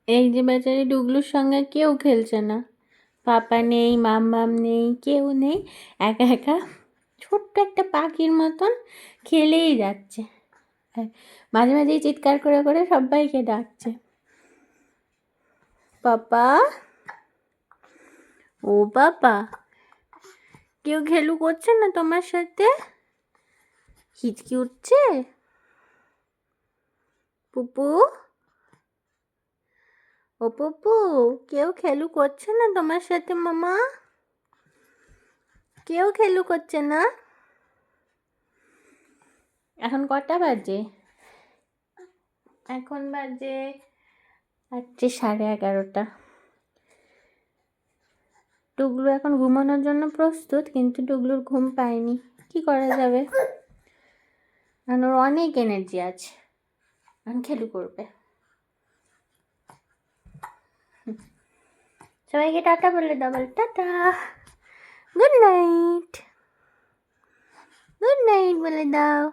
এই যে বেচারি ডুগলুর সঙ্গে কেউ খেলছে না, পাপা নেই, মাম নেই, কেউ নেই, একা একা ছোট্ট একটা পাখির মতন খেলেই যাচ্ছে। মাঝে মাঝেই চিৎকার করে করে সবাইকে ডাকছে, পাপা, ও পাপা। কেউ খেলু করছে না তোমার সাথে? হিচকি উঠছে? পুপু, ও পুপু, কেউ খেলু করছে না তোমার সাথে মামা? কেউ খেলু করছে না? এখন কটা বাজে? এখন বাজে 11:30। টুগলু এখন ঘুমানোর জন্য প্রস্তুত, কিন্তু টুগলুর ঘুম পায়নি। কি করা যাবে? এখন ওর অনেক এনার্জি আছে, এখন খেলু করবে। সবাইকে টাটা বলে দাও, বলে tata, good night, good night বলে দাও।